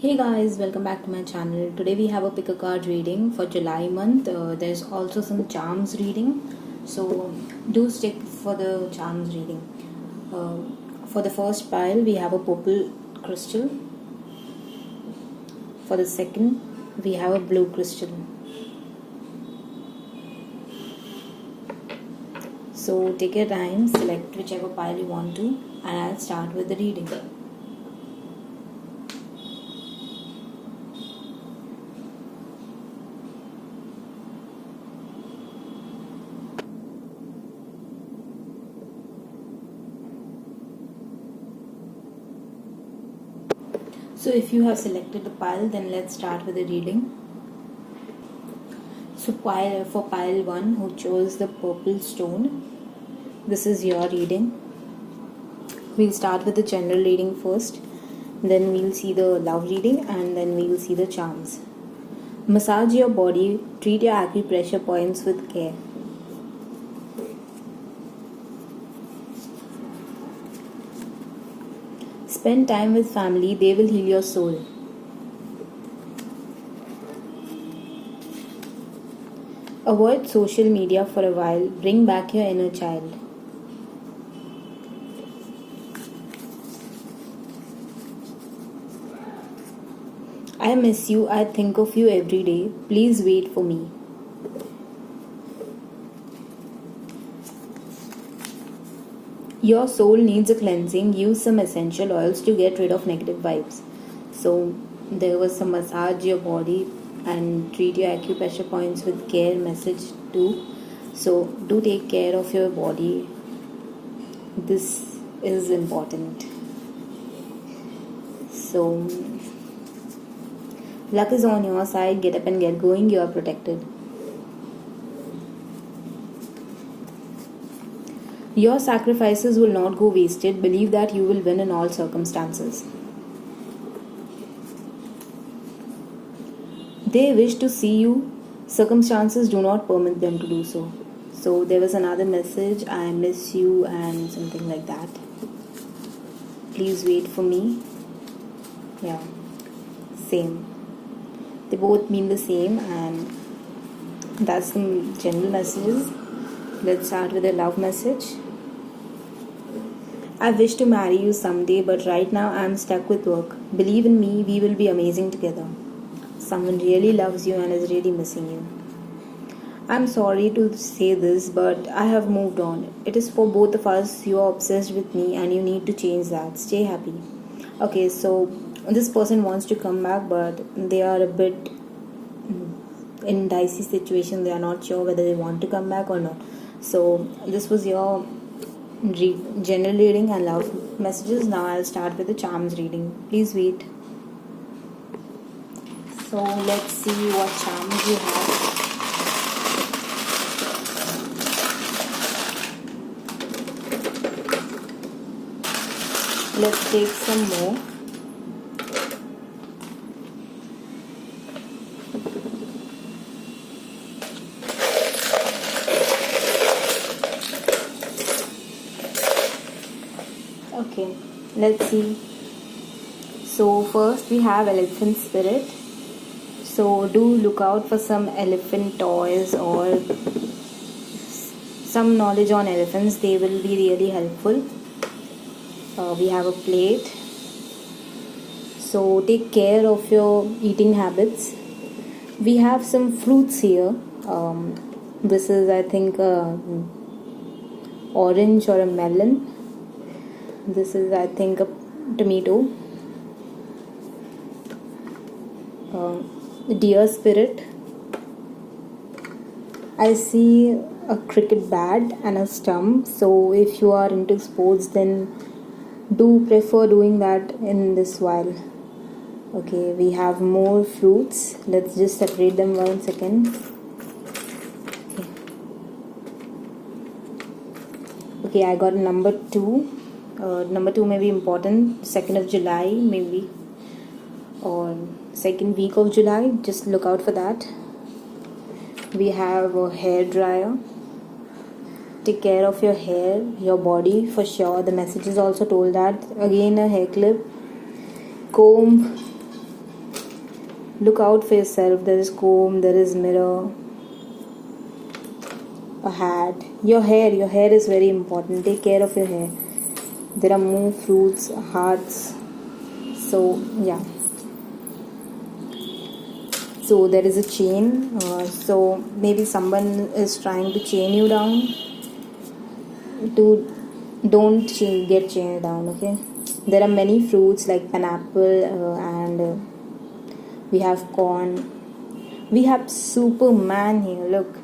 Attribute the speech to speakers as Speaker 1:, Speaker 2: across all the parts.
Speaker 1: Hey guys, welcome back to my channel. Today we have a pick a card reading for July month. There's also some charms reading, so do stick for the charms reading. For the first pile, we have a purple crystal. For the second, we have a blue crystal. So take your time, select whichever pile you want to, and I'll start with the reading. So if you have selected the pile, then let's start with the reading. So for pile 1 who chose the purple stone, this is your reading. We'll start with the general reading first, then we'll see the love reading, and then we'll see the charms. Massage your body, treat your acupressure points with care. Spend time with family, they will heal your soul. Avoid social media for a while, bring back your inner child. I miss you, I think of you every day, please wait for me. Your soul needs a cleansing. Use some essential oils to get rid of negative vibes. So there was some massage your body and treat your acupressure points with care message too. So do take care of your body. This is important. So luck is on your side. Get up and get going. You are protected. Your sacrifices will not go wasted. Believe that you will win in all circumstances. They wish to see you. Circumstances do not permit them to do so. So there was another message, I miss you and something like that. Please wait for me. Yeah, same. They both mean the same, and that's some general messages. Let's start with a love message. I wish to marry you someday, but right now I'm stuck with work. Believe in me, we will be amazing together. Someone really loves you and is really missing you. I'm sorry to say this, but I have moved on. It is for both of us. You are obsessed with me and you need to change that. Stay happy. Okay, so this person wants to come back, but they are a bit in dicey situation. They are not sure whether they want to come back or not. So this was your general reading and love messages. Now I'll start with the charms reading. Please wait. So let's see what charms you have. Let's take some more. Okay, let's see. So first we have elephant spirit. So do look out for some elephant toys or some knowledge on elephants. They will be really helpful. We have a plate. So take care of your eating habits. We have some fruits here. This is, I think, orange or a melon. This is, I think, a tomato. Deer spirit. I see a cricket bat and a stump. So if you are into sports, then do prefer doing that in this while. Okay, we have more fruits. Let's just separate them once again. Okay, I got number 2. Number 2 may be important. 2nd of July maybe, or 2nd week of July. Just look out for that. We have a hair dryer. Take care of your hair, your body for sure. The message is also told that. Again, a hair clip, comb, Look out for yourself. There is comb, there is mirror, a hat. Your hair is very important. Take care of your hair. There are more fruits, hearts. So yeah. So there is a chain. So maybe someone is trying to chain you down. Don't get chained down. Okay. There are many fruits like pineapple and we have corn. We have Superman here. Look,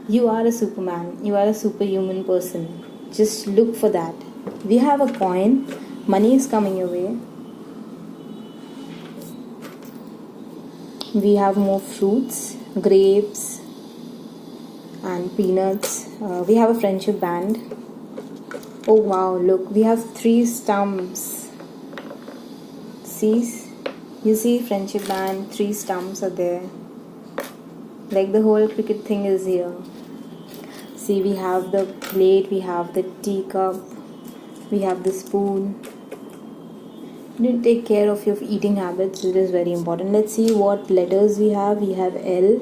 Speaker 1: you are a Superman. You are a superhuman person. Just look for that. We have a coin. Money is coming your way. We have more fruits, grapes and peanuts. We have a friendship band. Oh wow, look, we have 3 stumps. See? You see friendship band, 3 stumps are there. Like the whole cricket thing is here. See, we have the plate, we have the teacup, we have the spoon. You take care of your eating habits. It is very important. Let's see what letters we have. We have L,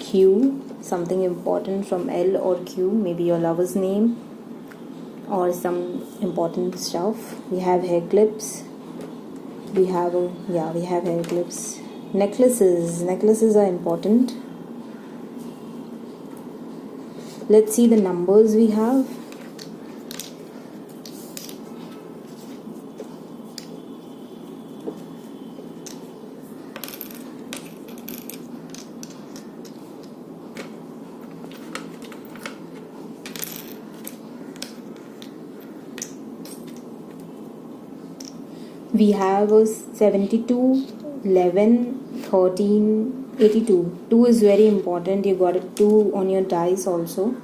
Speaker 1: Q, something important from L or Q, maybe your lover's name or some important stuff. We have hair clips. We have hair clips. Necklaces are important. Let's see the numbers we have. We have a 72, 11, 13, 82. 2 is very important. You got a 2 on your dice also.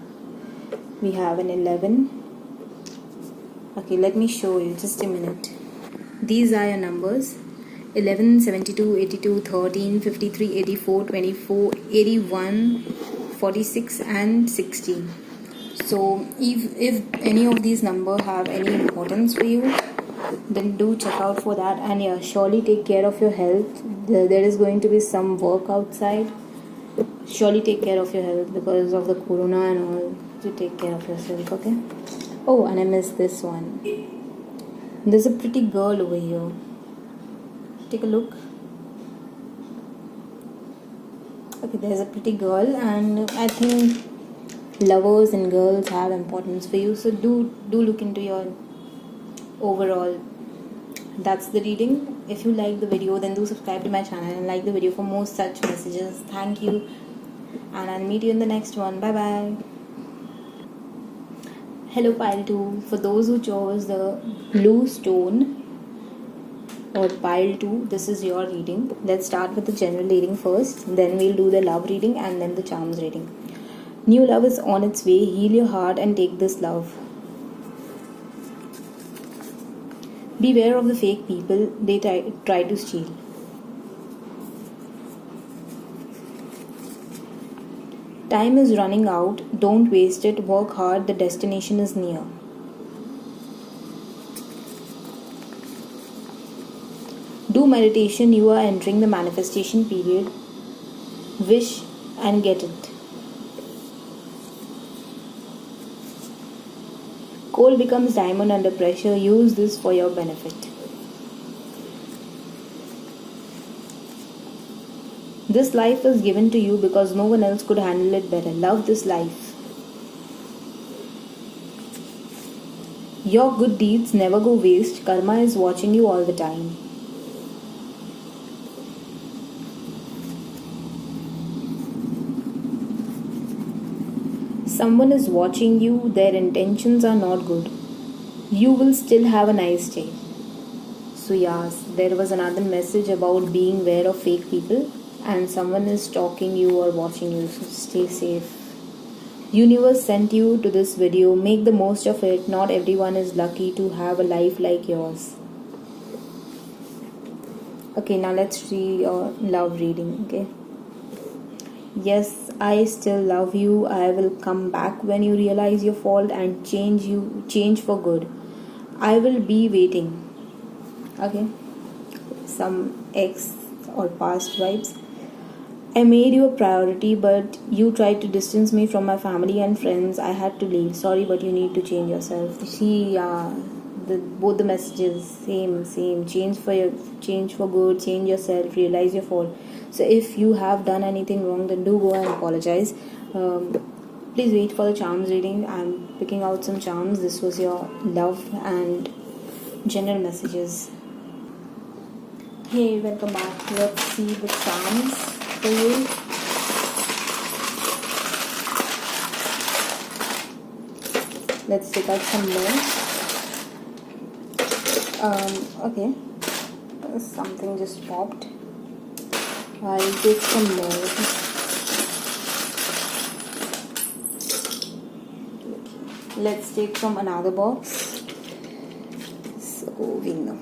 Speaker 1: We have an 11. Okay, let me show you. Just a minute. These are your numbers. 11, 72, 82, 13, 53, 84, 24, 81, 46 and 16. So if any of these numbers have any importance for you, then do check out for that. And yeah, surely take care of your health. There is going to be some work outside. Surely take care of your health because of the corona and all. To take care of yourself, okay? Oh, and I missed this one. There's a pretty girl over here. Take a look. Okay, there's a pretty girl, and I think lovers and girls have importance for you. So do look into your overall. That's the reading. If you like the video, then do subscribe to my channel and like the video for more such messages. Thank you, and I'll meet you in the next one. Bye bye. Hello pile 2. For those who chose the blue stone or pile 2, this is your reading. Let's start with the general reading first, then we'll do the love reading and then the charms reading. New love is on its way. Heal your heart and take this love. Beware of the fake people. They try to steal. Time is running out. Don't waste it. Work hard. The destination is near. Do meditation. You are entering the manifestation period. Wish and get it. Coal becomes diamond under pressure. Use this for your benefit. This life is given to you because no one else could handle it better. Love this life. Your good deeds never go waste. Karma is watching you all the time. Someone is watching you. Their intentions are not good. You will still have a nice day. So yes, there was another message about being aware of fake people. And someone is stalking you or watching you, so stay safe. Universe sent you to this video. Make the most of it. Not everyone is lucky to have a life like yours. Okay, now let's read your love reading. Okay. Yes, I still love you. I will come back when you realize your fault and change for good. I will be waiting. Okay. Some ex or past vibes. I made you a priority, but you tried to distance me from my family and friends. I had to leave. Sorry, but you need to change yourself. See, both the messages same. Change for good. Change yourself. Realize your fault. So if you have done anything wrong, then do go and apologize. Please wait for the charms reading. I'm picking out some charms. This was your love and general messages. Hey, welcome back. Let's see the charms for you. Let's take out some more. Okay. Something just popped. I'll take some more. Let's take from another box. So we know.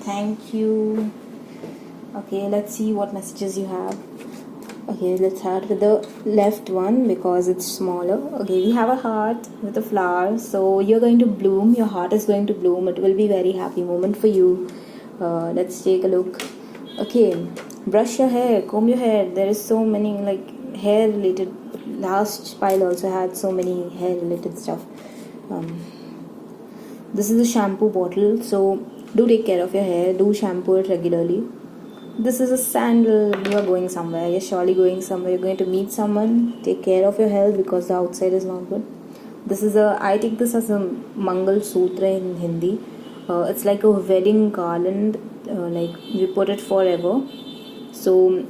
Speaker 1: Thank you. Okay, let's see what messages you have. Okay, let's start with the left one because it's smaller. Okay, we have a heart with a flower. So you're going to bloom. Your heart is going to bloom. It will be a very happy moment for you. Let's take a look. Okay, brush your hair, comb your hair. There is so many like hair related. Last pile also had so many hair related stuff. This is a shampoo bottle. So do take care of your hair. Do shampoo it regularly. This is a sandal. You are going somewhere. You're surely going somewhere. You're going to meet someone. Take care of your health because the outside is not good. This is I take this as a Mangal Sutra in Hindi. It's like a wedding garland. Like we put it forever. So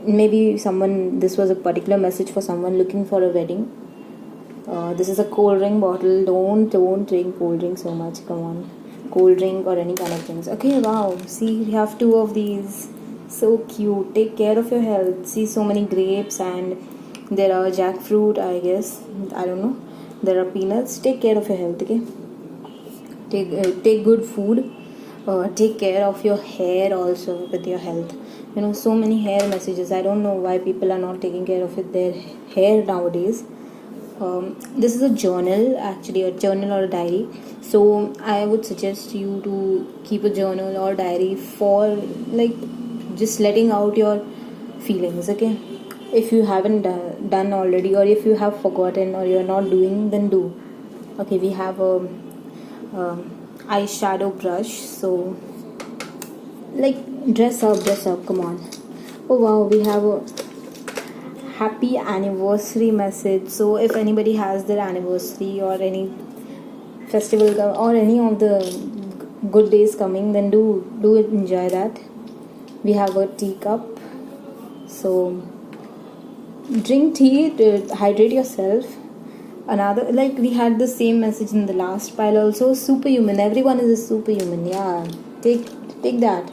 Speaker 1: maybe this was a particular message for someone looking for a wedding. This is a cold drink bottle. Don't drink cold drink so much. Come on. Cold drink or any kind of drinks. Okay, wow. See, we have 2 of these. So cute. Take care of your health. See, so many grapes and there are jackfruit, I guess. I don't know. There are peanuts. Take care of your health, okay? Take good food. Take care of your hair also with your health. You know, so many hair messages. I don't know why people are not taking care of their hair nowadays. This is a journal, actually a journal or a diary. So I would suggest you to keep a journal or diary for like just letting out your feelings, okay? If you haven't done already, or if you have forgotten or you're not doing, then do. Okay, we have a eyeshadow brush. So like dress up, come on. Oh wow, we have a happy anniversary message. So if anybody has their anniversary or any festival or any of the good days coming, then do enjoy that. We have a teacup. So drink tea to hydrate yourself. Another, like we had the same message in the last pile also. Superhuman. Everyone is a superhuman. Yeah, take that.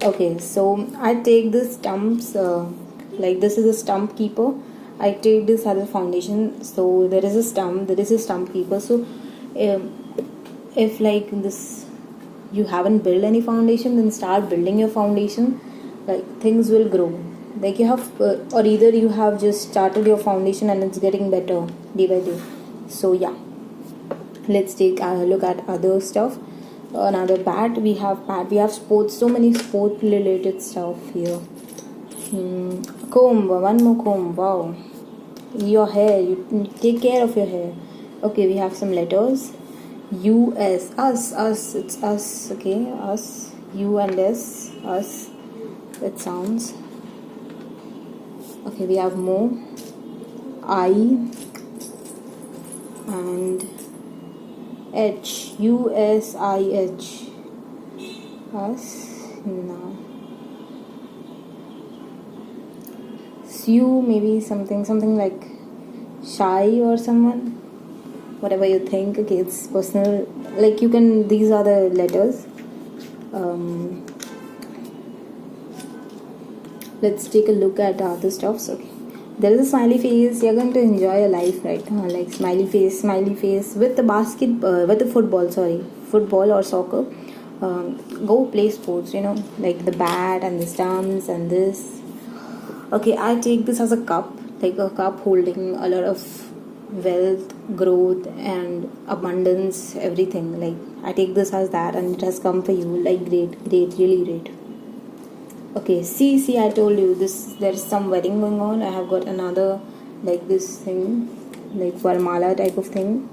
Speaker 1: Okay, so I take the stumps. Like this is a stump keeper. I take this as a foundation. So there is a stump keeper. So if like this you haven't built any foundation, then start building your foundation. Like things will grow. Like you have or either you have just started your foundation and it's getting better day by day. So yeah, let's take a look at other stuff. Another bat. We have sports. So many sport related stuff here. Comb. One more comb. Wow. Your hair. You take care of your hair. Okay, we have some letters. U-S. Us. It's us. Okay, us. U and S. Us. It sounds. Okay, we have more. I and H. U-S-I-H. Us. No. You maybe something like shy or someone, whatever you think. Okay, it's personal. Like you can. These are the letters. Let's take a look at other stuffs. Okay, there is a smiley face. You're going to enjoy your life, right? Like smiley face with the with the football or soccer. Go play sports. You know, like the bat and the stumps and this. Okay, I take this as a cup, like a cup holding a lot of wealth, growth, and abundance, everything. Like, I take this as that, and it has come for you. Like, great, great, really great. Okay, see, I told you this. There's some wedding going on. I have got another, like this thing, like Varmala type of thing.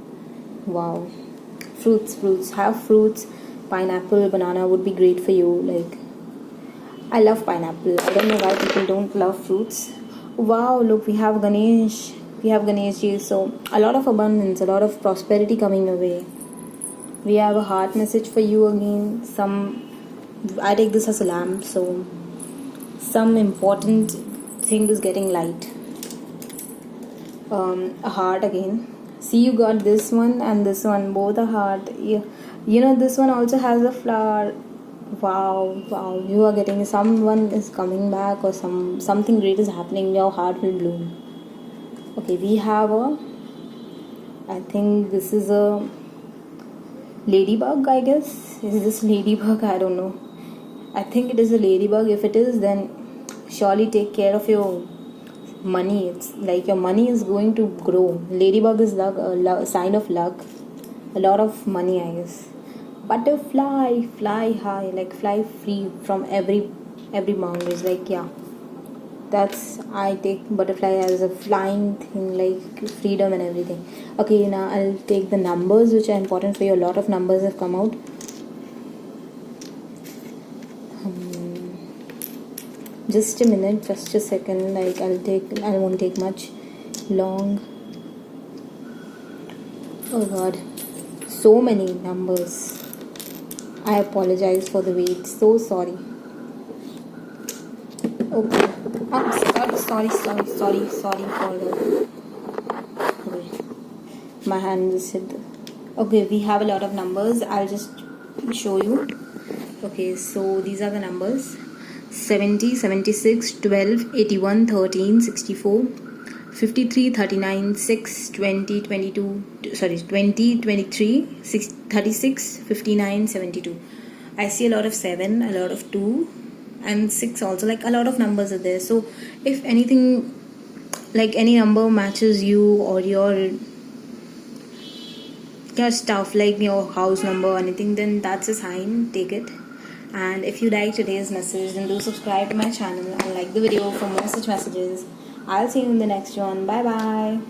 Speaker 1: Wow, fruits. Have fruits. Pineapple, banana would be great for you. Like, I love pineapple. I don't know why people don't love fruits. Wow, look, we have Ganesh. We have Ganesh ji. So, a lot of abundance, a lot of prosperity coming your way. We have a heart message for you again. I take this as a lamp. So, some important thing is getting light. A heart again. See, you got this one and this one, both a heart. You know, this one also has a flower. Wow, you are getting, someone is coming back, or something great is happening. Your heart will bloom. Okay, we have I think this is a ladybug, I guess. Is this ladybug? I don't know. I think it is a ladybug. If it is, then surely take care of your money. It's like your money is going to grow. Ladybug is luck, a sign of luck. A lot of money, I guess. Butterfly, fly high, like fly free from every boundaries. Like, yeah, that's, I take butterfly as a flying thing, like freedom and everything. Okay, now I'll take the numbers which are important for you. A lot of numbers have come out. Just a minute, just a second. Like, I won't take much long. Oh god, so many numbers. I apologize for the wait. So sorry. Okay. Sorry for the. Okay. My hand just hit. Okay, we have a lot of numbers. I'll just show you. Okay, so these are the numbers: 70, 76, 12, 81, 13, 64, 53, 39, 6, 20, 22, 20, 23, 6, 36, 59, 72. I see a lot of 7, a lot of 2, and 6 also. Like, a lot of numbers are there. So if anything, like any number matches you or your stuff, like your house number or anything, then that's a sign. Take it. And if you like today's message, then do subscribe to my channel and like the video for more such messages. I'll see you in the next one. Bye bye.